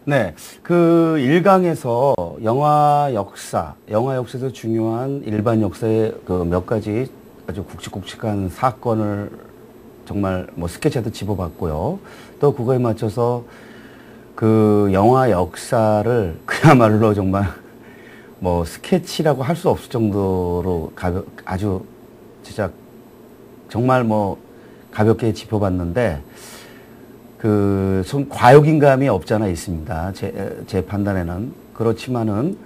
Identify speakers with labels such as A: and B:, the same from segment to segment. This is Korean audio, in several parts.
A: 네, 그 일강에서 영화 역사에서 중요한 일반 역사의 그 몇 가지 아주 굵직굵직한 사건을 정말 뭐 스케치하듯 집어봤고요. 또 그거에 맞춰서 그 영화 역사를 그야말로 정말 뭐 스케치라고 할 수 없을 정도로 아주 진짜 정말 뭐 가볍게 짚어봤는데 좀 과욕인감이 없잖아 있습니다. 제 판단에는. 그렇지만은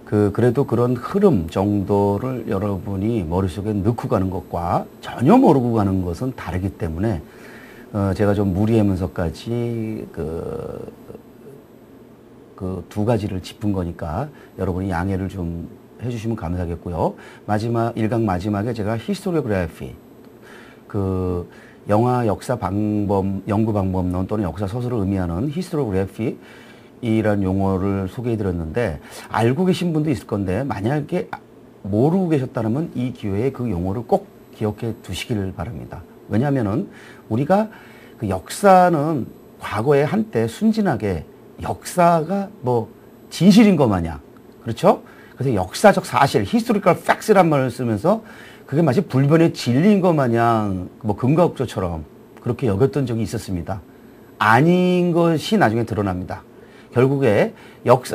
A: 그래도 그런 흐름 정도를 여러분이 머릿속에 넣고 가는 것과 전혀 모르고 가는 것은 다르기 때문에 제가 좀 무리하면서까지 그 두 가지를 짚은 거니까 여러분이 양해를 좀 해주시면 감사하겠고요. 일강 마지막에 제가 히스토리오그래피, 그 영화 역사 연구 방법론 또는 역사 서술을 의미하는 히스토리오그래피 이란 용어를 소개해 드렸는데, 알고 계신 분도 있을 건데 만약에 모르고 계셨다면 이 기회에 그 용어를 꼭 기억해 두시길 바랍니다. 왜냐하면은 우리가 그 역사는 과거에 한때 순진하게 역사가 뭐 진실인 것 마냥, 그렇죠? 그래서 역사적 사실, historical facts란 말을 쓰면서 그게 마치 불변의 진리인 것 마냥 뭐 근거학조처럼 그렇게 여겼던 적이 있었습니다. 아닌 것이 나중에 드러납니다. 결국에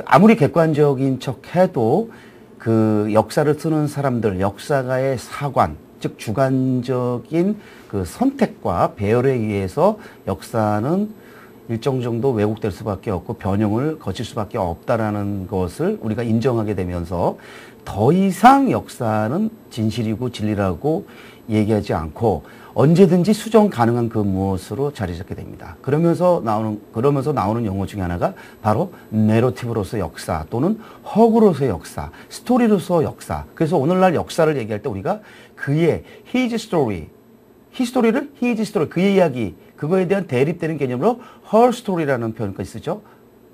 A: 아무리 객관적인 척 해도 그 역사를 쓰는 사람들, 역사가의 사관, 즉 주관적인 그 선택과 배열에 의해서 역사는 일정 정도 왜곡될 수밖에 없고 변형을 거칠 수밖에 없다라는 것을 우리가 인정하게 되면서 더 이상 역사는 진실이고 진리라고 얘기하지 않고 언제든지 수정 가능한 그 무엇으로 자리 잡게 됩니다. 그러면서 나오는 용어 중에 하나가 바로 내러티브로서 역사 또는 허구로서의 역사, 스토리로서 역사. 그래서 오늘날 역사를 얘기할 때 우리가 그의 his story, 히스토리를 his story, 그의 이야기, 그거에 대한 대립되는 개념으로 her story라는 표현까지 쓰죠.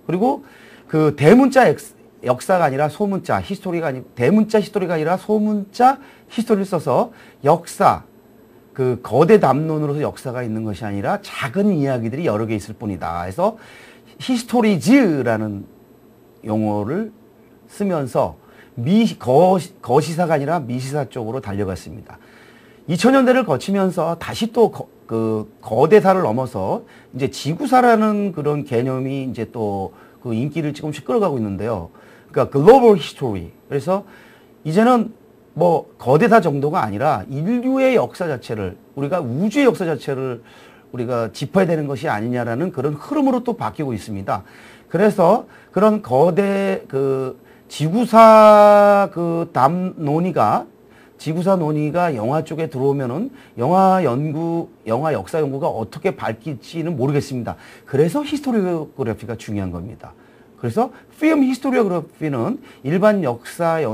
A: 그리고 그 대문자 역사가 아니라 소문자 히스토리가 아니고 대문자 히스토리가 아니라 소문자 히스토리를 써서 역사, 그 거대 담론으로서 역사가 있는 것이 아니라 작은 이야기들이 여러 개 있을 뿐이다. 그래서 히스토리즈라는 용어를 쓰면서 거시사가 아니라 미시사 쪽으로 달려갔습니다. 2000년대를 거치면서 다시 또 그 거대사를 넘어서 이제 지구사라는 그런 개념이 이제 또 그 인기를 조금씩 끌어가고 있는데요. 그러니까 글로벌 히스토리. 그래서 이제는 뭐 거대사 정도가 아니라 인류의 역사 자체를, 우리가 우주의 역사 자체를 우리가 짚어야 되는 것이 아니냐라는 그런 흐름으로 또 바뀌고 있습니다. 그래서 그런 거대 그 지구사 지구사 논의가 영화 쪽에 들어오면은 영화 역사 연구가 어떻게 밝힐지는 모르겠습니다. 그래서 히스토리오그래피가 중요한 겁니다. 그래서 필름 히스토리오그래피는 일반 역사와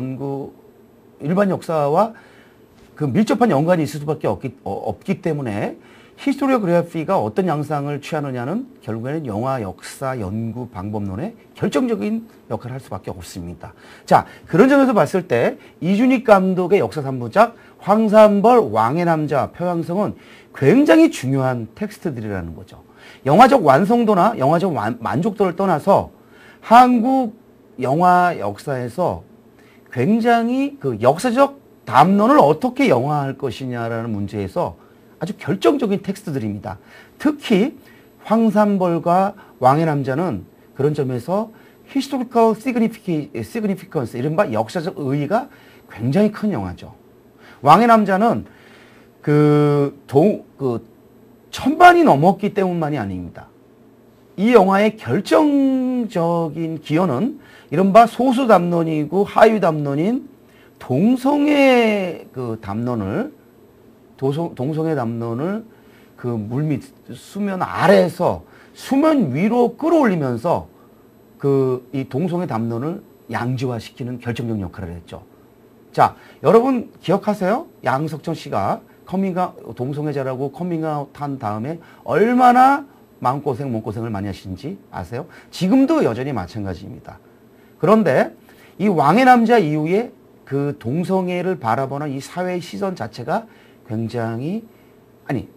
A: 그 밀접한 연관이 있을 수밖에 없기 때문에 히스토리오그래피가 어떤 양상을 취하느냐는 결국에는 영화 역사 연구 방법론의 결정적인 역할을 할 수밖에 없습니다. 자, 그런 점에서 봤을 때 이준익 감독의 역사 3부작 황산벌 왕의 남자 표양성은 굉장히 중요한 텍스트들이라는 거죠. 영화적 완성도나 영화적 만족도를 떠나서 한국 영화 역사에서 굉장히 그 역사적 담론을 어떻게 영화할 것이냐라는 문제에서 아주 결정적인 텍스트들입니다. 특히 황산벌과 왕의 남자는 그런 점에서 historical significance, 이른바 역사적 의의가 굉장히 큰 영화죠. 왕의 남자는 천반이 넘었기 때문만이 아닙니다. 이 영화의 결정적인 기여는 이른바 소수 담론이고 하위 담론인 동성애 담론을 그 물밑 수면 아래에서 수면 위로 끌어올리면서 이 동성애 담론을 양지화시키는 결정적 역할을 했죠. 자, 여러분 기억하세요? 양석천 씨가 동성애자라고 커밍아웃 한 다음에 얼마나 몸고생을 많이 하시는지 아세요? 지금도 여전히 마찬가지입니다. 그런데 이 왕의 남자 이후에 그 동성애를 바라보는 이 사회의 시선 자체가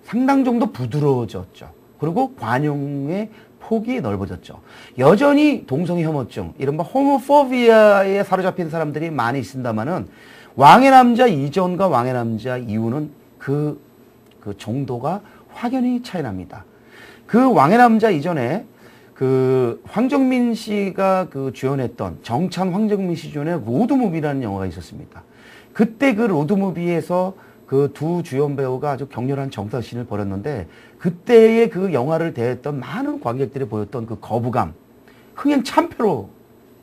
A: 상당 정도 부드러워졌죠. 그리고 관용의 폭이 넓어졌죠. 여전히 동성애 혐오증, 이른바 호모포비아에 사로잡힌 사람들이 많이 있습니다만은 왕의 남자 이전과 왕의 남자 이후는 그 정도가 확연히 차이 납니다. 그 왕의 남자 이전에 그 황정민 씨가 그 주연했던 정찬 황정민 씨 주연의 로드무비라는 영화가 있었습니다. 그때 그 로드무비에서 그 두 주연 배우가 아주 격렬한 정사신을 벌였는데 그때의 그 영화를 대했던 많은 관객들이 보였던 그 거부감, 흥행 참패로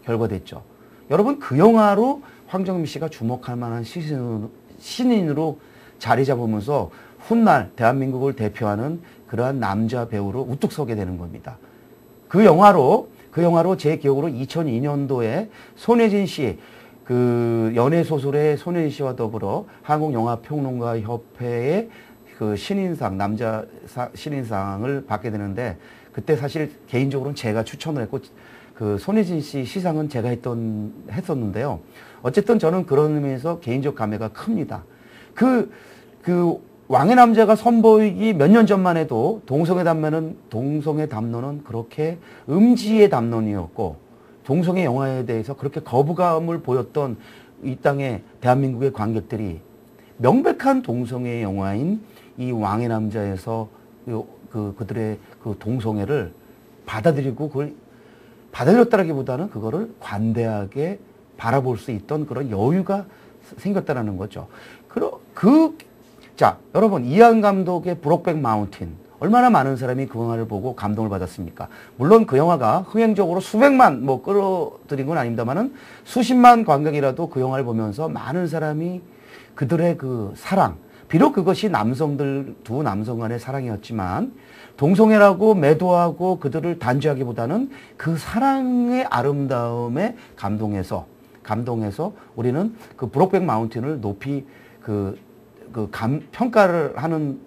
A: 결과됐죠. 여러분 그 영화로 황정민 씨가 주목할 만한 신인으로 자리 잡으면서 훗날 대한민국을 대표하는 그러한 남자 배우로 우뚝 서게 되는 겁니다. 그 영화로 제 기억으로 2002년도에 손예진 씨, 그 연애소설의 손예진 씨와 더불어 한국영화평론가협회의 그 신인상, 남자 신인상을 받게 되는데 그때 사실 개인적으로는 제가 추천을 했고 그 손예진 씨 시상은 제가 했었는데요. 어쨌든 저는 그런 의미에서 개인적 감회가 큽니다. 그 왕의 남자가 선보이기 몇 년 전만 해도 동성애 담론은 그렇게 음지의 담론이었고 동성애 영화에 대해서 그렇게 거부감을 보였던 이 땅의 대한민국의 관객들이 명백한 동성애 영화인 이 왕의 남자에서 그들의 그 동성애를 받아들이고 그걸 받아들였다라기보다는 그거를 관대하게 바라볼 수 있던 그런 여유가 생겼다라는 거죠. 자, 여러분, 이안 감독의 브록백 마운틴. 얼마나 많은 사람이 그 영화를 보고 감동을 받았습니까? 물론 그 영화가 흥행적으로 수백만 끌어들인 건 아닙니다만은 수십만 관객이라도 그 영화를 보면서 많은 사람이 그들의 그 사랑, 비록 그것이 두 남성 간의 사랑이었지만 동성애라고 매도하고 그들을 단죄하기보다는 그 사랑의 아름다움에 감동해서 우리는 그 브록백 마운틴을 높이 평가를 하는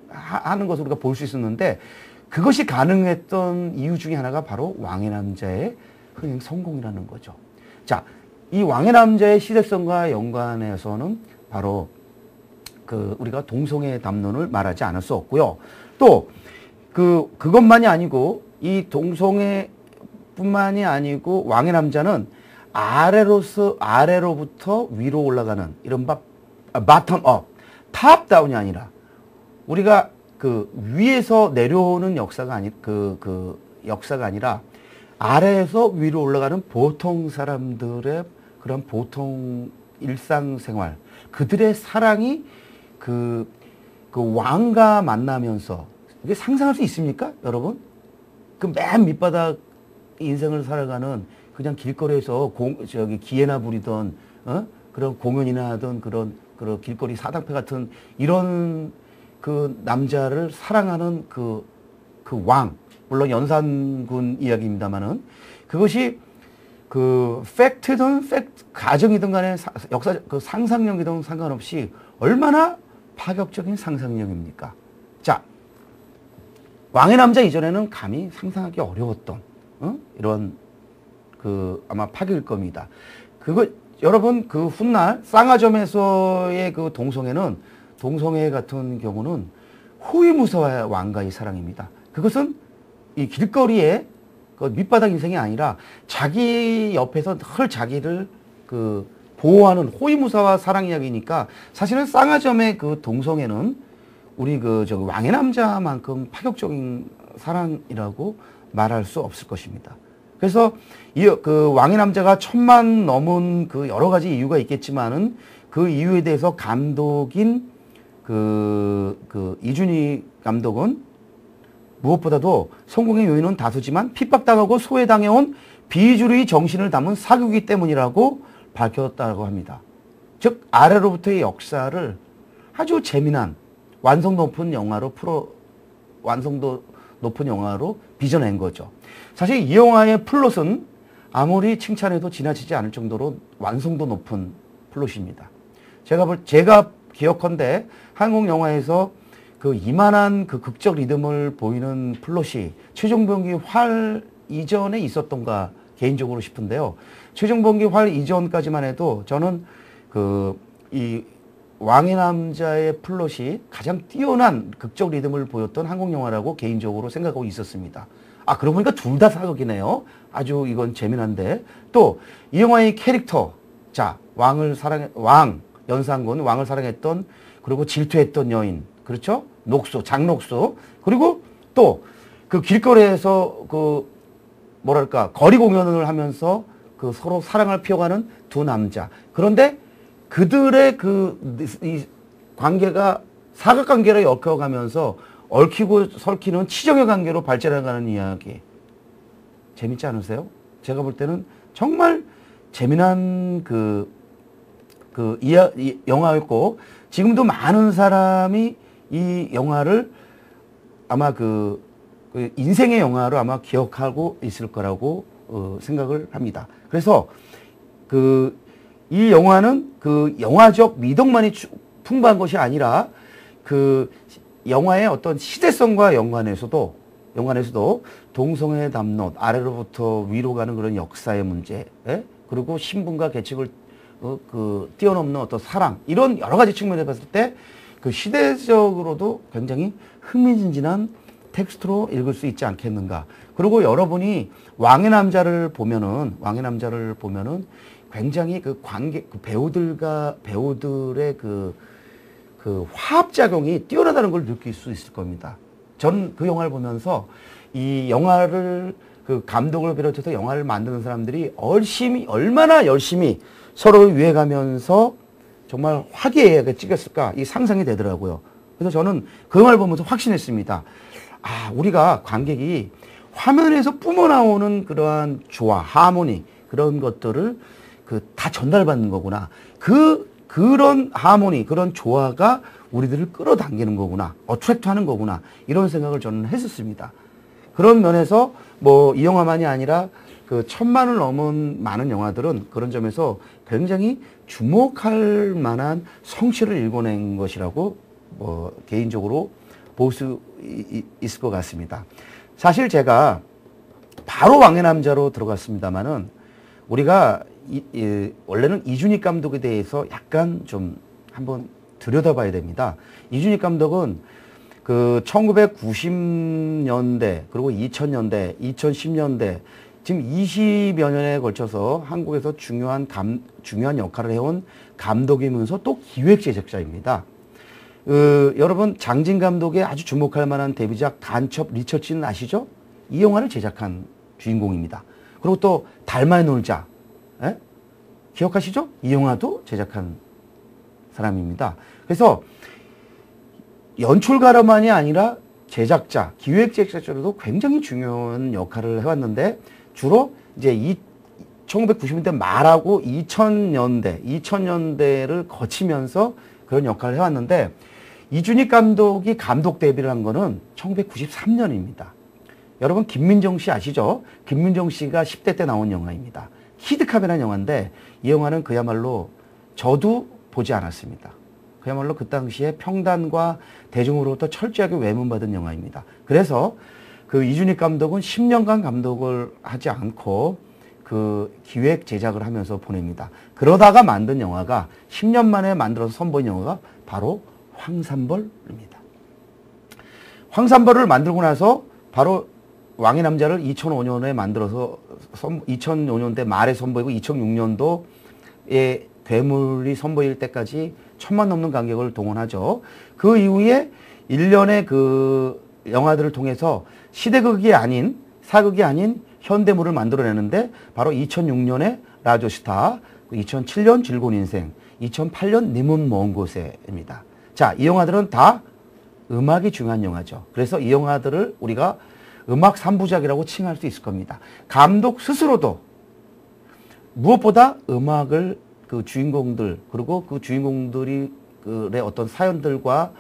A: 것을 우리가 볼 수 있었는데 그것이 가능했던 이유 중에 하나가 바로 왕의 남자의 흥행 성공이라는 거죠. 자, 이 왕의 남자의 시대성과 연관해서는 바로 우리가 동성애 담론을 말하지 않을 수 없고요. 또 그것만이 아니고 이 동성애뿐만이 아니고 왕의 남자는 아래로부터 위로 올라가는 이른바 바텀업, 탑다운이 아니라 우리가 위에서 내려오는 역사가 역사가 아니라 아래에서 위로 올라가는 보통 사람들의 그런 보통 일상생활, 그들의 사랑이 그 왕과 만나면서 이게 상상할 수 있습니까, 여러분? 그 맨 밑바닥 인생을 살아가는 그냥 길거리에서 기회나 부리던 그런 공연이나 하던 그런 길거리 사당패 같은 이런 그 남자를 사랑하는 그 왕, 물론 연산군 이야기입니다만은 그것이 팩트든 가정이든 간에 상상력이든 상관없이 얼마나 파격적인 상상력입니까? 자, 왕의 남자 이전에는 감히 상상하기 어려웠던 이런 아마 파격일 겁니다. 여러분 훗날 쌍화점에서의 동성애 같은 경우는 호위무사와 왕과의 사랑입니다. 그것은 이 길거리에 밑바닥 인생이 아니라 자기 옆에서 늘 자기를 보호하는 호위무사와 사랑 이야기니까 사실은 쌍화점의 동성애는 우리 왕의 남자만큼 파격적인 사랑이라고 말할 수 없을 것입니다. 그래서 왕의 남자가 1000만 넘은 여러 가지 이유가 있겠지만은 그 이유에 대해서 감독인 이준희 감독은 무엇보다도 성공의 요인은 다수지만 핍박당하고 소외당해온 비주류의 정신을 담은 사극이기 때문이라고 밝혔다고 합니다. 즉 아래로부터의 역사를 아주 재미난 완성도 높은 영화로 빚어낸 거죠. 사실 이 영화의 플롯은 아무리 칭찬해도 지나치지 않을 정도로 완성도 높은 플롯입니다. 제가 기억컨대 한국 영화에서 이만한 극적 리듬을 보이는 플롯이 최종병기 활 이전에 있었던가 개인적으로 싶은데요. 최종병기 활 이전까지만 해도 저는 이 왕의 남자의 플롯이 가장 뛰어난 극적 리듬을 보였던 한국 영화라고 개인적으로 생각하고 있었습니다. 아, 그러고 보니까 둘 다 사극이네요. 아주 이건 재미난데. 또, 이 영화의 캐릭터. 자, 연산군, 왕을 사랑했던, 그리고 질투했던 여인. 그렇죠? 녹수, 장녹수. 그리고 또, 그 길거리에서 뭐랄까, 거리 공연을 하면서 그 서로 사랑을 피워가는 두 남자. 그런데 그들의 이 관계가 사각관계로 엮여가면서 얽히고 설키는 치정의 관계로 발전해가는 이야기. 재밌지 않으세요? 제가 볼 때는 정말 재미난 이 영화였고, 지금도 많은 사람이 이 영화를 아마 인생의 영화로 아마 기억하고 있을 거라고 생각을 합니다. 그래서 이 영화는 영화적 미덕만이 풍부한 것이 아니라 영화의 어떤 시대성과 연관해서도 동성애 담론, 아래로부터 위로 가는 그런 역사의 문제, 그리고 신분과 계층을 뛰어넘는 어떤 사랑, 이런 여러 가지 측면에 봤을 때 시대적으로도 굉장히 흥미진진한 텍스트로 읽을 수 있지 않겠는가. 그리고 여러분이 왕의 남자를 보면은 굉장히 배우들의 화합작용이 뛰어나다는 걸 느낄 수 있을 겁니다. 저는 그 영화를 보면서 이 영화를 감독을 비롯해서 영화를 만드는 사람들이 얼마나 열심히 서로를 위해가면서 정말 화기애애하게 찍었을까, 이 상상이 되더라고요. 그래서 저는 그 영화를 보면서 확신했습니다. 아, 우리가 관객이 화면에서 뿜어나오는 그러한 조화, 하모니, 그런 것들을 다 전달받는 거구나. 그런 하모니, 그런 조화가 우리들을 끌어당기는 거구나. 어트랙트 하는 거구나. 이런 생각을 저는 했었습니다. 그런 면에서 이 영화만이 아니라 1000만을 넘은 많은 영화들은 그런 점에서 굉장히 주목할 만한 성취를 일궈낸 것이라고 개인적으로 볼 수 있을 것 같습니다. 사실 제가 바로 왕의 남자로 들어갔습니다만은 우리가 원래는 이준익 감독에 대해서 약간 좀 한번 들여다봐야 됩니다. 이준익 감독은 1990년대 그리고 2000년대, 2010년대 지금 20여 년에 걸쳐서 한국에서 중요한 역할을 해온 감독이면서 또 기획 제작자입니다. 여러분 장진 감독의 아주 주목할 만한 데뷔작 간첩 리처치는 아시죠? 이 영화를 제작한 주인공입니다. 그리고 또 달마의 놀자, 기억하시죠? 이 영화도 제작한 사람입니다. 그래서 연출가로만이 아니라 제작자, 기획 제작자로도 굉장히 중요한 역할을 해왔는데 주로 이제 1990년대 말하고 2000년대를 거치면서 그런 역할을 해왔는데 이준익 감독이 감독 데뷔를 한 거는 1993년입니다. 여러분 김민정 씨 아시죠? 김민정 씨가 10대 때 나온 영화입니다. 키드캅이라는 영화인데 이 영화는 그야말로 저도 보지 않았습니다. 그야말로 그 당시에 평단과 대중으로부터 철저하게 외면받은 영화입니다. 그래서 이준익 감독은 10년간 감독을 하지 않고 기획 제작을 하면서 보냅니다. 그러다가 만든 영화가 10년 만에 만들어서 선보인 영화가 바로 황산벌입니다. 황산벌을 만들고 나서 바로 왕의 남자를 2005년에 만들어서 2005년대 말에 선보이고 2006년도에 괴물이 선보일 때까지 1000만 넘는 관객을 동원하죠. 그 이후에 일련의 영화들을 통해서 시대극이 아닌 사극이 아닌 현대물을 만들어내는데 바로 2006년에 라조스타, 2007년 즐거운 인생, 2008년 님은 먼 곳에입니다. 자, 이 영화들은 다 음악이 중요한 영화죠. 그래서 이 영화들을 우리가 음악 3부작이라고 칭할 수 있을 겁니다. 감독 스스로도 무엇보다 음악을 주인공들 그리고 그 주인공들의 어떤 사연들과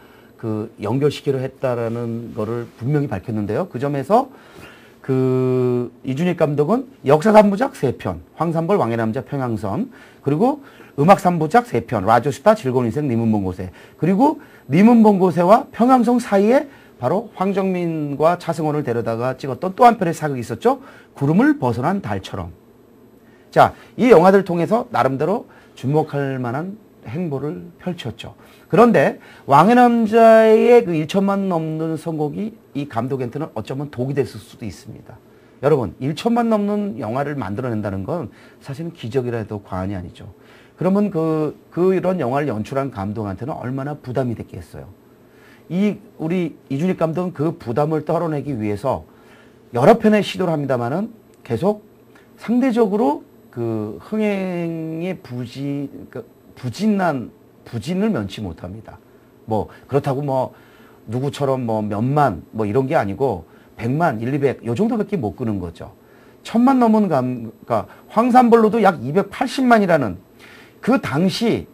A: 연결시키려 했다라는 거를 분명히 밝혔는데요. 그 점에서 이준익 감독은 역사 3부작 3편, 황산벌, 왕의 남자, 평양선, 그리고 음악 3부작 3편, 라조스타, 즐거운 인생, 님은 먼 곳에, 그리고 님은 먼 곳에와 평양성 사이에 바로 황정민과 차승원을 데려다가 찍었던 또 한 편의 사극이 있었죠. 구름을 벗어난 달처럼. 자, 이 영화들을 통해서 나름대로 주목할 만한 행보를 펼쳤죠. 그런데 왕의 남자의 그 1천만 넘는 선곡이 이 감독한테는 어쩌면 독이 됐을 수도 있습니다. 여러분, 1천만 넘는 영화를 만들어낸다는 건 사실은 기적이라 해도 과언이 아니죠. 그러면 이런 영화를 연출한 감독한테는 얼마나 부담이 됐겠어요. 우리 이준익 감독은 그 부담을 떨어내기 위해서 여러 편의 시도를 합니다만은 계속 상대적으로 그 흥행의 부진을 면치 못합니다. 뭐, 그렇다고 뭐, 누구처럼 뭐 몇만, 뭐 이런 게 아니고 100만, 200, 요 정도밖에 못 끄는 거죠. 1000만 넘은 그러니까 황산벌로도 약 280만이라는 그 당시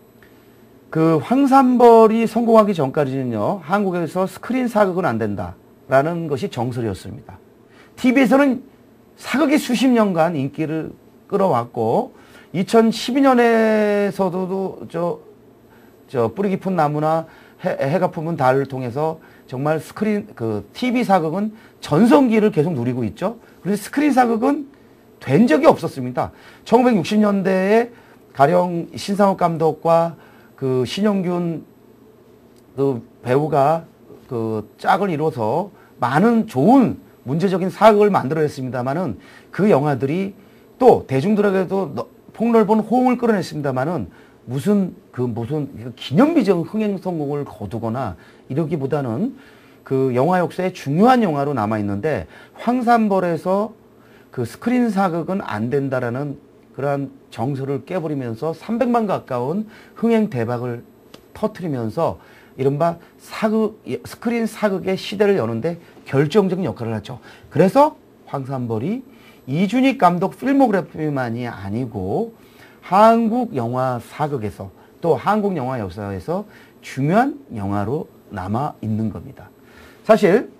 A: 그 황산벌이 성공하기 전까지는요, 한국에서 스크린 사극은 안 된다라는 것이 정설이었습니다. TV에서는 사극이 수십 년간 인기를 끌어왔고, 2012년에서도 저 뿌리 깊은 나무나 해가 품은 달을 통해서 정말 TV 사극은 전성기를 계속 누리고 있죠. 그런데 스크린 사극은 된 적이 없었습니다. 1960년대에 가령 신상욱 감독과 그 신영균 그 배우가 그 짝을 이뤄서 많은 좋은 문제적인 사극을 만들어냈습니다만은 그 영화들이 또 대중들에게도 폭넓은 호응을 끌어냈습니다만은 무슨 기념비적 흥행 성공을 거두거나 이러기보다는 그 영화 역사의 중요한 영화로 남아있는데, 황산벌에서 그 스크린 사극은 안 된다라는 그러한 정서를 깨버리면서 300만 가까운 흥행 대박을 터뜨리면서 이른바 스크린 사극의 시대를 여는데 결정적인 역할을 하죠. 그래서 황산벌이 이준익 감독 필모그래피만이 아니고 한국 영화 사극에서 또 한국 영화 역사에서 중요한 영화로 남아 있는 겁니다. 사실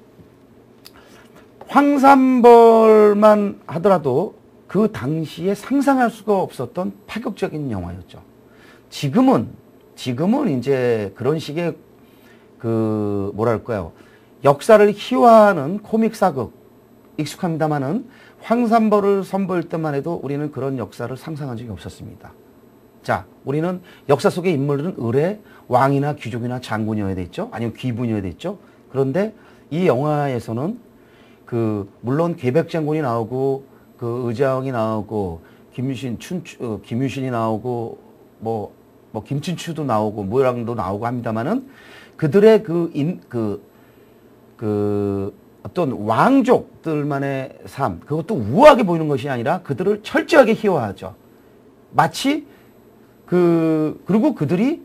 A: 황산벌만 하더라도 그 당시에 상상할 수가 없었던 파격적인 영화였죠. 지금은 이제 그런 식의 뭐랄까요, 역사를 희화하는 코믹 사극 익숙합니다만은 황산벌을 선보일 때만 해도 우리는 그런 역사를 상상한 적이 없었습니다. 자, 우리는 역사 속의 인물들은 의뢰 왕이나 귀족이나 장군이어야 됐죠. 아니면 귀분이어야 됐죠. 그런데 이 영화에서는 물론 계백장군이 나오고 그 의장이 나오고 김유신이 나오고 뭐 김춘추도 나오고 모양도 나오고 합니다만은 그들의 어떤 왕족들만의 삶, 그것도 우아하게 보이는 것이 아니라 그들을 철저하게 희화하죠. 마치 그리고 그들이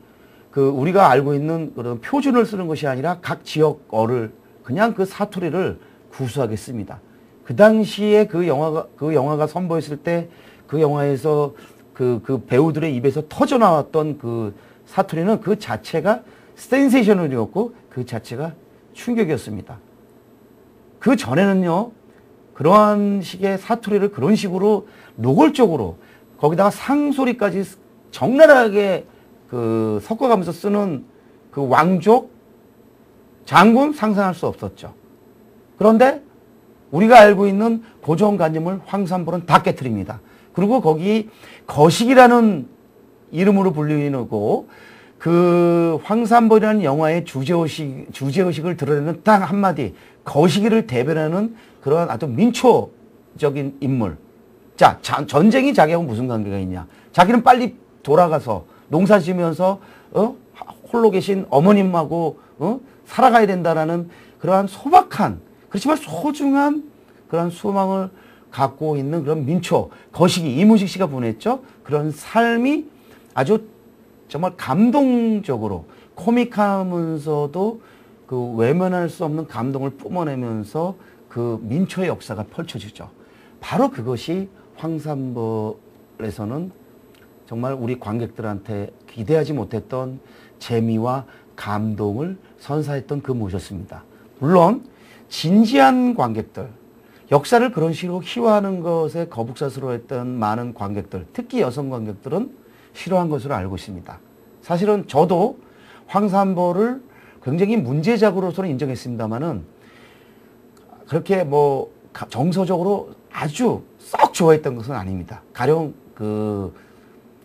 A: 우리가 알고 있는 그런 표준을 쓰는 것이 아니라 각 지역어를 그냥 그 사투리를 구수하게 씁니다. 그 당시에 그 영화가 선보였을 때 그 영화에서 그 배우들의 입에서 터져 나왔던 그 사투리는 그 자체가 센세이셔널이었고 그 자체가 충격이었습니다. 그 전에는요, 그러한 식의 사투리를 그런 식으로 노골적으로 거기다가 상소리까지 적나라하게 섞어가면서 쓰는 그 왕족, 장군 상상할 수 없었죠. 그런데 우리가 알고 있는 고정관념을 황산벌은 다 깨트립니다. 그리고 거기 거식이라는 이름으로 불리고 그 황산벌이라는 영화의 주제의식을 드러내는 딱 한마디, 거시기를 대변하는 그러한 아주 민초적인 인물. 자, 전쟁이 자기하고 무슨 관계가 있냐. 자기는 빨리 돌아가서 농사 지으면서 홀로 계신 어머님하고 살아가야 된다라는 그러한 소박한, 그렇지만 소중한 그런 소망을 갖고 있는 그런 민초, 거시기, 이문식 씨가 보냈죠. 그런 삶이 아주 정말 감동적으로 코믹하면서도 그 외면할 수 없는 감동을 뿜어내면서 그 민초의 역사가 펼쳐지죠. 바로 그것이 황산벌에서는 정말 우리 관객들한테 기대하지 못했던 재미와 감동을 선사했던 그 모셨습니다. 물론 진지한 관객들, 역사를 그런 식으로 희화하는 것에 거북사스러워했던 많은 관객들, 특히 여성 관객들은 싫어한 것으로 알고 있습니다. 사실은 저도 황산벌을 굉장히 문제작으로서는 인정했습니다만은 그렇게 뭐 정서적으로 아주 썩 좋아했던 것은 아닙니다. 가령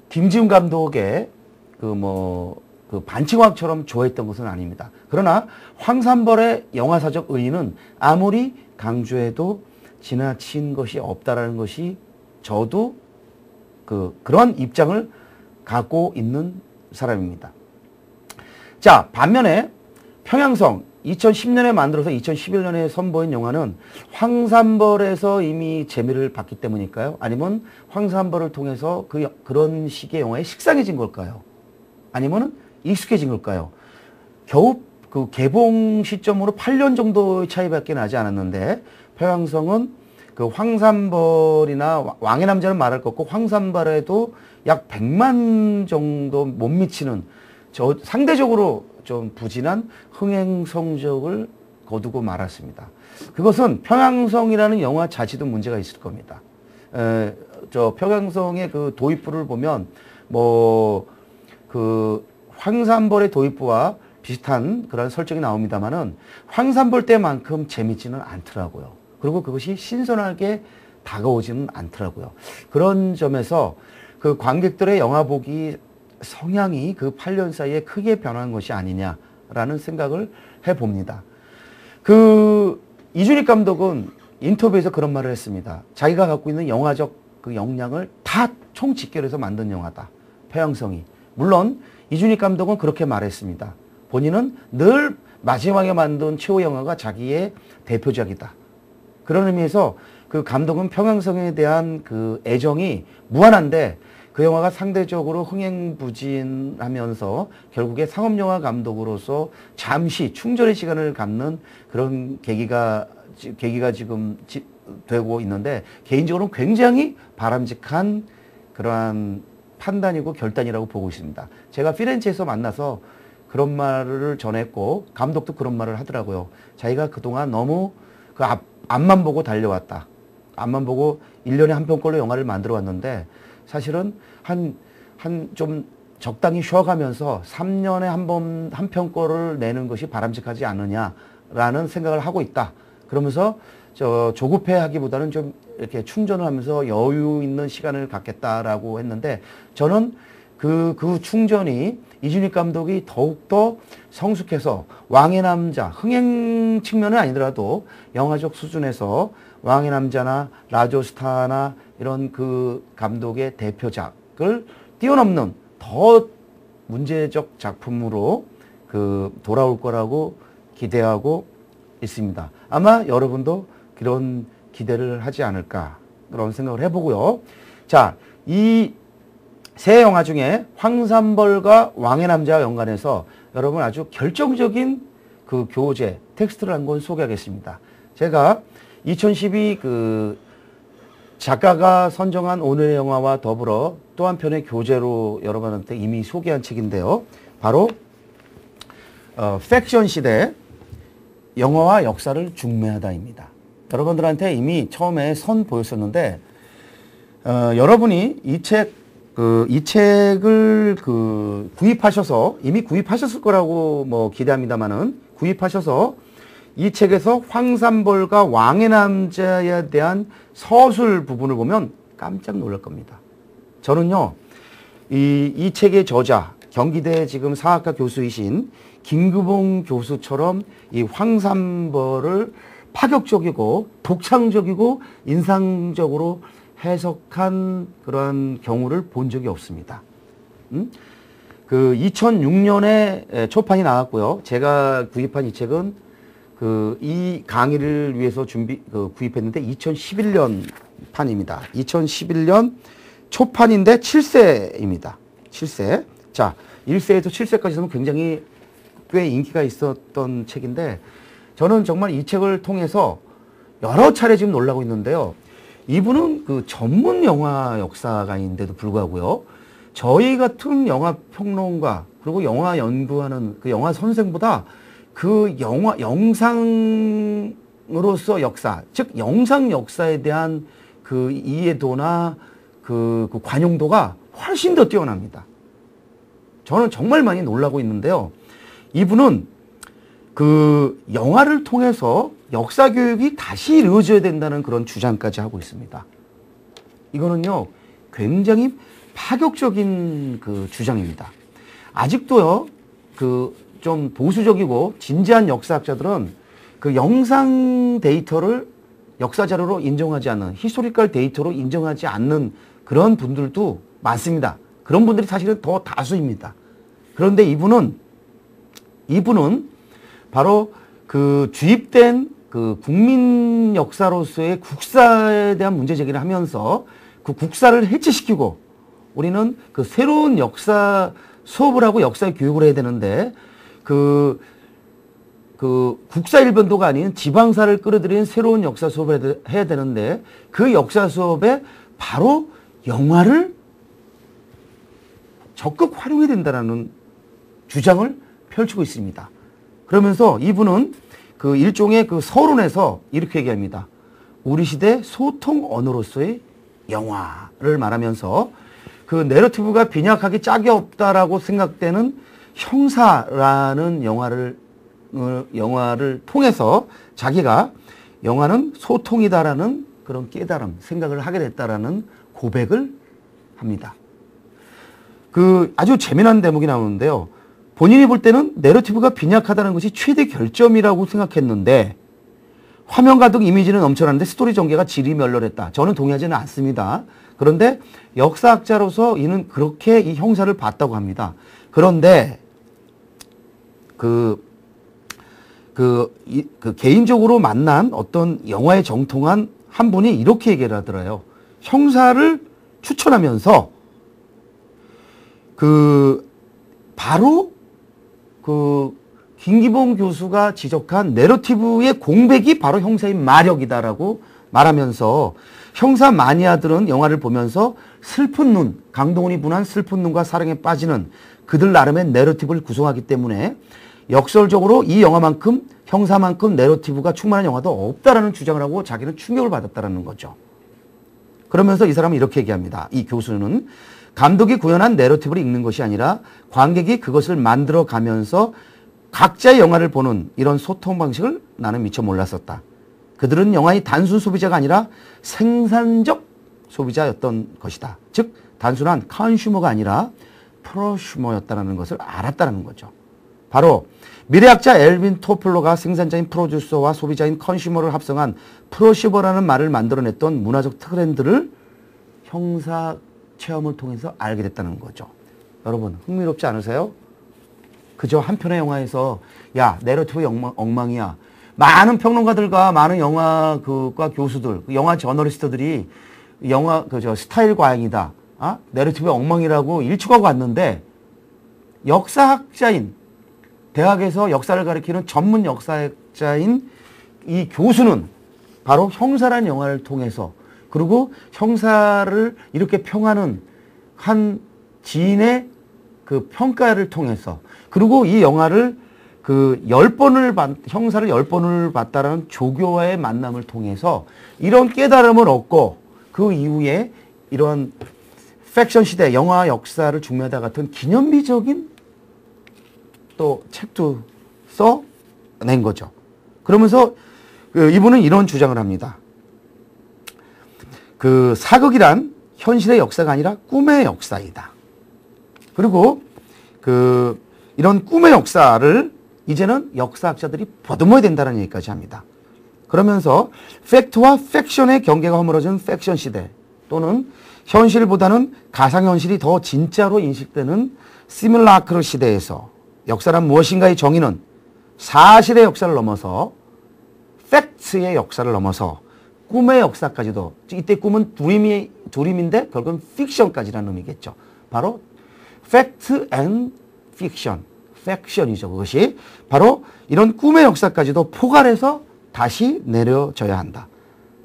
A: 김지훈 감독의 그 반칙왕처럼 좋아했던 것은 아닙니다. 그러나 황산벌의 영화사적 의의는 아무리 강조해도 지나친 것이 없다라는 것이 저도 그런 입장을 갖고 있는 사람입니다. 자, 반면에 평양성 2010년에 만들어서 2011년에 선보인 영화는 황산벌에서 이미 재미를 봤기 때문일까요? 아니면 황산벌을 통해서 그런 식의 영화에 식상해진 걸까요? 아니면 익숙해진 걸까요? 겨우 그 개봉 시점으로 8년 정도의 차이밖에 나지 않았는데 평양성은 그 황산벌이나 왕의 남자는 말할 것 없고 황산벌에도 약 100만 정도 못 미치는 상대적으로 좀 부진한 흥행 성적을 거두고 말았습니다. 그것은 평양성이라는 영화 자체도 문제가 있을 겁니다. 평양성의 그 도입부를 보면 그 황산벌의 도입부와 비슷한 그런 설정이 나옵니다만은 황산벌 때만큼 재밌지는 않더라고요. 그리고 그것이 신선하게 다가오지는 않더라고요. 그런 점에서 그 관객들의 영화 보기 성향이 그 8년 사이에 크게 변한 것이 아니냐라는 생각을 해봅니다. 이준익 감독은 인터뷰에서 그런 말을 했습니다. 자기가 갖고 있는 영화적 그 역량을 다 총집결해서 만든 영화다. 평양성이. 물론 이준익 감독은 그렇게 말했습니다. 본인은 늘 마지막에 만든 최후 영화가 자기의 대표작이다. 그런 의미에서 그 감독은 평양성에 대한 그 애정이 무한한데 그 영화가 상대적으로 흥행부진하면서 결국에 상업영화 감독으로서 잠시 충전의 시간을 갖는 그런 계기가 지금 되고 있는데 개인적으로는 굉장히 바람직한 그러한 판단이고 결단이라고 보고 있습니다. 제가 피렌체에서 만나서 그런 말을 전했고 감독도 그런 말을 하더라고요. 자기가 그동안 너무 그 앞만 보고 달려왔다. 앞만 보고 1년에 한 편꼴로 영화를 만들어 왔는데 사실은 좀 적당히 쉬어가면서 3년에 한 편꼴을 내는 것이 바람직하지 않느냐라는 생각을 하고 있다. 그러면서 조급해하기보다는 좀 이렇게 충전을 하면서 여유 있는 시간을 갖겠다라고 했는데 저는 그 충전이 이준익 감독이 더욱더 성숙해서 왕의 남자, 흥행 측면은 아니더라도 영화적 수준에서 왕의 남자나 라조스타나 이런 그 감독의 대표작을 뛰어넘는 더 문제적 작품으로 돌아올 거라고 기대하고 있습니다. 아마 여러분도 그런 기대를 하지 않을까 그런 생각을 해보고요. 자, 이 세 영화 중에 황산벌과 왕의 남자와 연관해서 여러분 아주 결정적인 그 교재 텍스트를 한 권 소개하겠습니다. 제가 2012 그 작가가 선정한 오늘의 영화와 더불어 또 한편의 교재로 여러분한테 이미 소개한 책인데요. 바로 팩션 시대 영화와 역사를 중매하다입니다. 여러분들한테 이미 처음에 선 보였었는데 여러분이 이 책을 구입하셔서 이미 구입하셨을 거라고 기대합니다만은 구입하셔서 이 책에서 황산벌과 왕의 남자에 대한 서술 부분을 보면 깜짝 놀랄 겁니다. 저는요, 이 책의 저자, 경기대 지금 사학과 교수이신 김규봉 교수처럼 이 황산벌을 파격적이고 독창적이고 인상적으로 해석한 그러한 경우를 본 적이 없습니다. 그 2006년에 초판이 나왔고요. 제가 구입한 이 책은 이 강의를 위해서 구입했는데 2011년 판입니다. 2011년 초판인데 7세입니다. 7세. 자, 1세에서 7세까지 보면 굉장히 꽤 인기가 있었던 책인데 저는 정말 이 책을 통해서 여러 차례 지금 놀라고 있는데요. 이분은 그 전문 영화 역사가인데도 불구하고요. 저희 같은 영화 평론가 그리고 영화 연구하는 그 영화 선생보다 그 영상으로서 역사, 즉 영상 역사에 대한 그 이해도나 그 관용도가 훨씬 더 뛰어납니다. 저는 정말 많이 놀라고 있는데요. 이분은 그 영화를 통해서 역사 교육이 다시 이루어져야 된다는 그런 주장까지 하고 있습니다. 이거는요, 굉장히 파격적인 그 주장입니다. 아직도요, 그 좀 보수적이고 진지한 역사학자들은 그 영상 데이터를 역사 자료로 인정하지 않는, 히스토리컬 데이터로 인정하지 않는 그런 분들도 많습니다. 그런 분들이 사실은 더 다수입니다. 그런데 이분은 바로 그 주입된 그 국민 역사로서의 국사에 대한 문제 제기를 하면서 그 국사를 해체시키고 우리는 그 새로운 역사 수업을 하고 역사 교육을 해야 되는데 그 국사 일변도가 아닌 지방사를 끌어들인 새로운 역사 수업을 해야 되는데 그 역사 수업에 바로 영화를 적극 활용해야 된다는 주장을 펼치고 있습니다. 그러면서 이분은 그 일종의 그 서론에서 이렇게 얘기합니다. 우리 시대 소통 언어로서의 영화를 말하면서 그 내러티브가 빈약하기 짝이 없다라고 생각되는 형사라는 영화를 통해서 자기가 영화는 소통이다라는 그런 깨달음, 생각을 하게 됐다라는 고백을 합니다. 그 아주 재미난 대목이 나오는데요. 본인이 볼 때는 내러티브가 빈약하다는 것이 최대 결점이라고 생각했는데 화면 가득 이미지는 넘쳐나는데 스토리 전개가 질이 멸렬했다. 저는 동의하지는 않습니다. 그런데 역사학자로서 이는 그렇게 이 형사를 봤다고 합니다. 그런데 개인적으로 만난 어떤 영화에 정통한 한 분이 이렇게 얘기를 하더라요. 형사를 추천하면서 바로 김기봉 교수가 지적한 내러티브의 공백이 바로 형사의 마력이다라고 말하면서 형사 마니아들은 영화를 보면서 슬픈 눈, 강동원이 분한 슬픈 눈과 사랑에 빠지는 그들 나름의 내러티브를 구성하기 때문에 역설적으로 이 영화만큼 형사만큼 내러티브가 충만한 영화도 없다라는 주장을 하고 자기는 충격을 받았다라는 거죠. 그러면서 이 사람은 이렇게 얘기합니다. 이 교수는 감독이 구현한 내러티브를 읽는 것이 아니라 관객이 그것을 만들어 가면서 각자의 영화를 보는 이런 소통 방식을 나는 미처 몰랐었다. 그들은 영화의 단순 소비자가 아니라 생산적 소비자였던 것이다. 즉 단순한 컨슈머가 아니라 프로슈머였다는 것을 알았다는 거죠. 바로 미래학자 엘빈 토플러가 생산자인 프로듀서와 소비자인 컨슈머를 합성한 프로슈머라는 말을 만들어냈던 문화적 트렌드를 형사 체험을 통해서 알게 됐다는 거죠. 여러분 흥미롭지 않으세요? 그저 한 편의 영화에서 야 내러티브 엉망이야. 많은 평론가들과 많은 영화과 교수들, 영화 저널리스트들이 영화 스타일 과잉이다. 내러티브 엉망이라고 일축하고 왔는데 역사학자인 대학에서 역사를 가리키는 전문 역사학자인 이 교수는 바로 형사라는 영화를 통해서 그리고 형사를 이렇게 평하는 한 지인의 그 평가를 통해서 그리고 이 영화를 형사를 10번을 봤다라는 조교와의 만남을 통해서 이런 깨달음을 얻고 그 이후에 이런 팩션 시대, 영화 역사를 중매하다 같은 기념비적인 또 책도 써낸 거죠. 그러면서 이분은 이런 주장을 합니다. 사극이란 현실의 역사가 아니라 꿈의 역사이다. 그리고 이런 꿈의 역사를 이제는 역사학자들이 보듬어야 된다는 얘기까지 합니다. 그러면서 팩트와 팩션의 경계가 허물어진 팩션 시대 또는 현실보다는 가상현실이 더 진짜로 인식되는 시뮬라크르 시대에서 역사란 무엇인가의 정의는 사실의 역사를 넘어서 팩트의 역사를 넘어서 꿈의 역사까지도 이때 꿈은 드림인데 결국은 픽션까지라는 의미겠죠. 바로 팩트 앤 픽션, 팩션이죠. 그것이 바로 이런 꿈의 역사까지도 포괄해서 다시 내려져야 한다.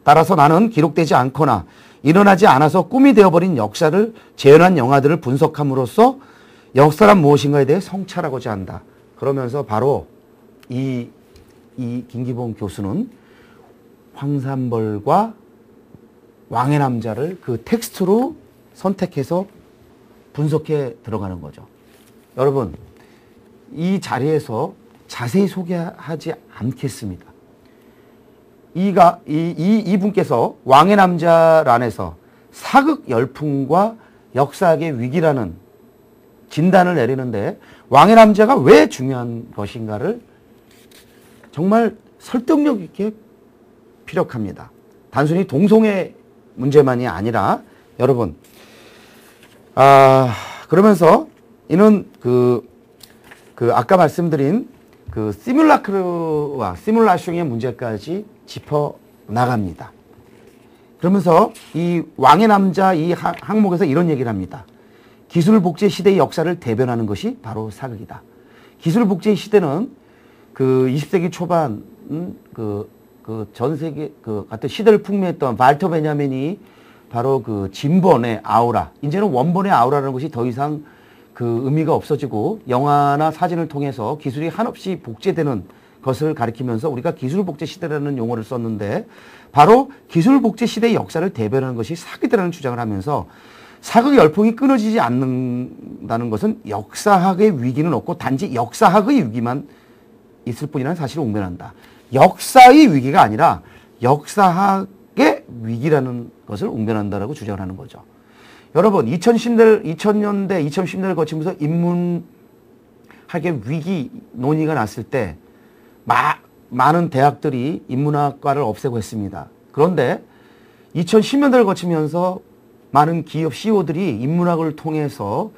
A: 따라서 나는 기록되지 않거나 일어나지 않아서 꿈이 되어버린 역사를 재현한 영화들을 분석함으로써 역사란 무엇인가에 대해 성찰하고자 한다. 그러면서 바로 이 김기봉 교수는 황산벌과 왕의 남자를 그 텍스트로 선택해서 분석해 들어가는 거죠. 여러분, 이 자리에서 자세히 소개하지 않겠습니다. 이분께서 왕의 남자란에서 사극 열풍과 역사학의 위기라는 진단을 내리는데 왕의 남자가 왜 중요한 것인가를 정말 설득력 있게 피력합니다. 단순히 동성애 문제만이 아니라 여러분 그러면서 이는 아까 말씀드린 그 시뮬라크와 시뮬라숑의 문제까지 짚어 나갑니다. 그러면서 이 왕의 남자 이 항목에서 이런 얘기를 합니다. 기술복제 시대의 역사를 대변하는 것이 바로 사극이다. 기술복제 시대는 그 20세기 초반 전 세계 같은 시대를 풍미했던 발터 베냐민이 바로 그 진본의 아우라, 이제는 원본의 아우라라는 것이 더 이상 그 의미가 없어지고 영화나 사진을 통해서 기술이 한없이 복제되는 것을 가리키면서 우리가 기술복제 시대라는 용어를 썼는데 바로 기술복제 시대의 역사를 대변하는 것이 사극이라는 주장을 하면서 사극 열풍이 끊어지지 않는다는 것은 역사학의 위기는 없고 단지 역사학의 위기만 있을 뿐이라는 사실을 웅변한다. 역사의 위기가 아니라 역사학의 위기라는 것을 웅변한다라고 주장을 하는 거죠. 여러분 2000년대 2010년대를 거치면서 인문학의 위기 논의가 났을 때 많은 대학들이 인문학과를 없애고 했습니다. 그런데 2010년대를 거치면서 많은 기업 CEO들이 인문학을 통해서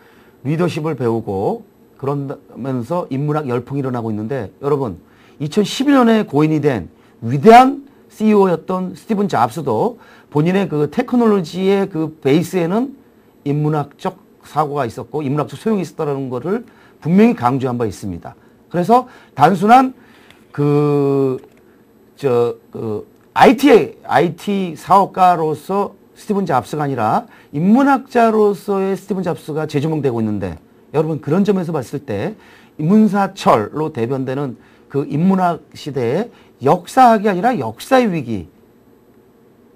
A: 리더십을 배우고 그러면서 인문학 열풍이 일어나고 있는데 여러분 2011년에 고인이 된 위대한 CEO였던 스티븐 잡스도 본인의 그 테크놀로지의 그 베이스에는 인문학적 사고가 있었고 인문학적 소용이 있었다는 것을 분명히 강조한 바 있습니다. 그래서 단순한 IT 사업가로서 스티븐 잡스가 아니라 인문학자로서의 스티븐 잡스가 재조명되고 있는데 여러분 그런 점에서 봤을 때 인문사철로 대변되는 그 인문학 시대의 역사학이 아니라 역사의 위기.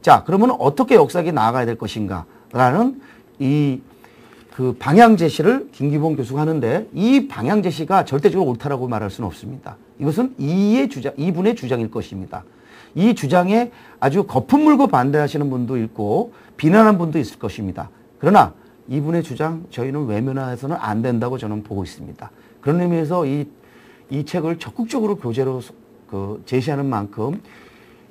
A: 자, 그러면 어떻게 역사학이 나아가야 될 것인가? 라는 그 방향 제시를 김기봉 교수가 하는데 이 방향 제시가 절대적으로 옳다라고 말할 수는 없습니다. 이것은 이분의 주장일 것입니다. 이 주장에 아주 거품 물고 반대하시는 분도 있고 비난하는 분도 있을 것입니다. 그러나 이분의 주장 저희는 외면해서는 안 된다고 저는 보고 있습니다. 그런 의미에서 이 책을 적극적으로 교재로 제시하는 만큼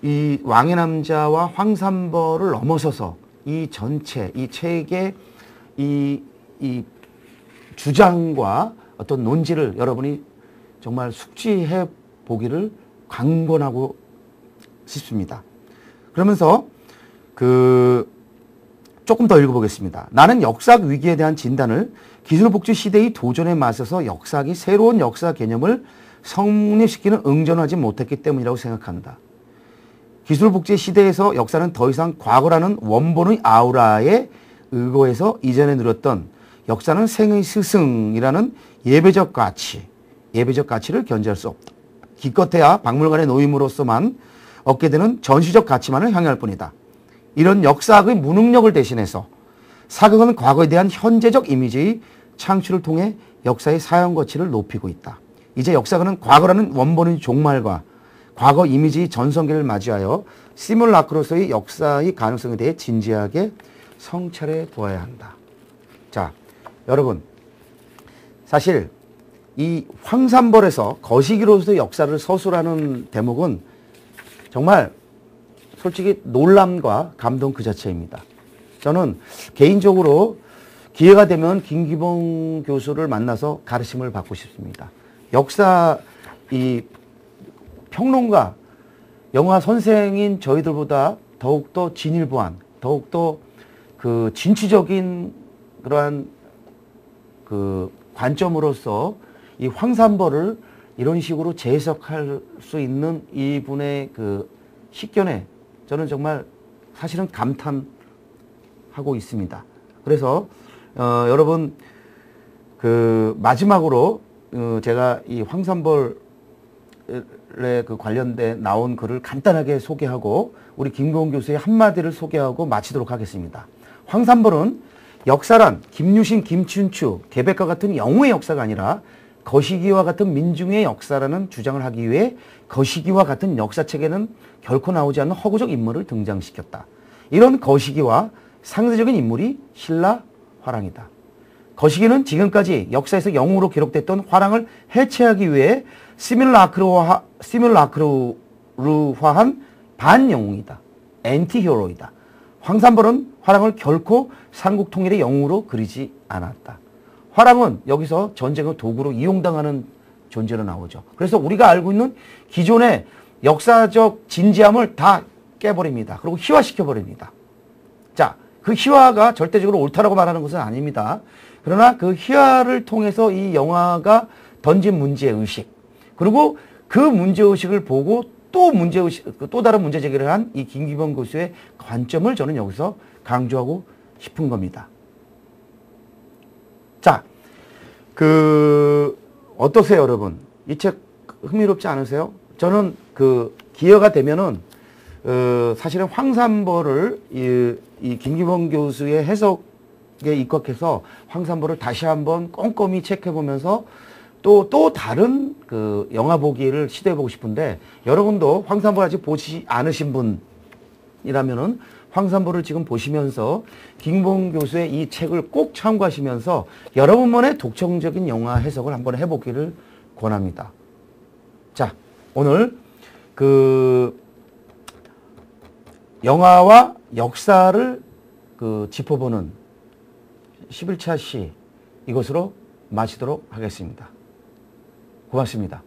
A: 이 왕의 남자와 황산벌을 넘어서서 이 전체 이 책의 이 주장과 어떤 논지를 여러분이 정말 숙지해 보기를 강권하고 싶습니다. 그러면서 조금 더 읽어보겠습니다. 나는 역사학 위기에 대한 진단을 기술복제 시대의 도전에 맞서서 역사학이 새로운 역사 개념을 성립시키는 응전하지 못했기 때문이라고 생각한다. 기술복제 시대에서 역사는 더 이상 과거라는 원본의 아우라에 의거해서 이전에 누렸던 역사는 생의 스승이라는 예배적 가치를 견제할 수 없다. 기껏해야 박물관의 노임으로서만 얻게 되는 전시적 가치만을 향유할 뿐이다. 이런 역사학의 무능력을 대신해서 사극은 과거에 대한 현재적 이미지의 창출을 통해 역사의 사용 가치를 높이고 있다. 이제 역사가는 과거라는 원본의 종말과 과거 이미지의 전성기를 맞이하여 시뮬라크로서의 역사의 가능성에 대해 진지하게 성찰해 보아야 한다. 자, 여러분 사실 이 황산벌에서 거시기로서의 역사를 서술하는 대목은 정말 솔직히 놀람과 감동 그 자체입니다. 저는 개인적으로 기회가 되면 김기봉 교수를 만나서 가르침을 받고 싶습니다. 역사 이 평론가, 영화 선생인 저희들보다 더욱더 진일보한, 더욱더 그 진취적인 그러한 그 관점으로서 이 황산벌을 이런 식으로 재해석할 수 있는 이분의 그 식견에 저는 정말 사실은 감탄하고 있습니다. 그래서 여러분 그 마지막으로 제가 이 황산벌에 그 관련된 나온 글을 간단하게 소개하고 우리 김기봉 교수의 한마디를 소개하고 마치도록 하겠습니다. 황산벌은 역사란 김유신, 김춘추, 개백과 같은 영웅의 역사가 아니라 거시기와 같은 민중의 역사라는 주장을 하기 위해 거시기와 같은 역사책에는 결코 나오지 않는 허구적 인물을 등장시켰다. 이런 거시기와 상대적인 인물이 신라 화랑이다. 거시기는 지금까지 역사에서 영웅으로 기록됐던 화랑을 해체하기 위해 시뮬라크루화한 반영웅이다. 엔티히어로이다. 황산벌은 화랑을 결코 삼국 통일의 영웅으로 그리지 않았다. 화랑은 여기서 전쟁의 도구로 이용당하는 존재로 나오죠. 그래서 우리가 알고 있는 기존의 역사적 진지함을 다 깨버립니다. 그리고 희화시켜버립니다. 자, 그 희화가 절대적으로 옳다라고 말하는 것은 아닙니다. 그러나 그 희화를 통해서 이 영화가 던진 문제의식, 그리고 그 문제의식을 보고 또 다른 문제 제기를 한 이 김기범 교수의 관점을 저는 여기서 강조하고 싶은 겁니다. 자, 어떠세요, 여러분? 이 책 흥미롭지 않으세요? 저는 기회가 되면은, 사실은 황산벌을 이 김기범 교수의 해석에 입각해서 황산벌을 다시 한번 꼼꼼히 체크해보면서 또 다른 영화 보기를 시도해보고 싶은데, 여러분도 황산벌 아직 보지 않으신 분이라면은 황산벌을 지금 보시면서 김기범 교수의 이 책을 꼭 참고하시면서 여러분만의 독창적인 영화 해석을 한번 해보기를 권합니다. 자, 오늘 영화와 역사를 짚어보는 11차 시 이것으로 마치도록 하겠습니다. 고맙습니다.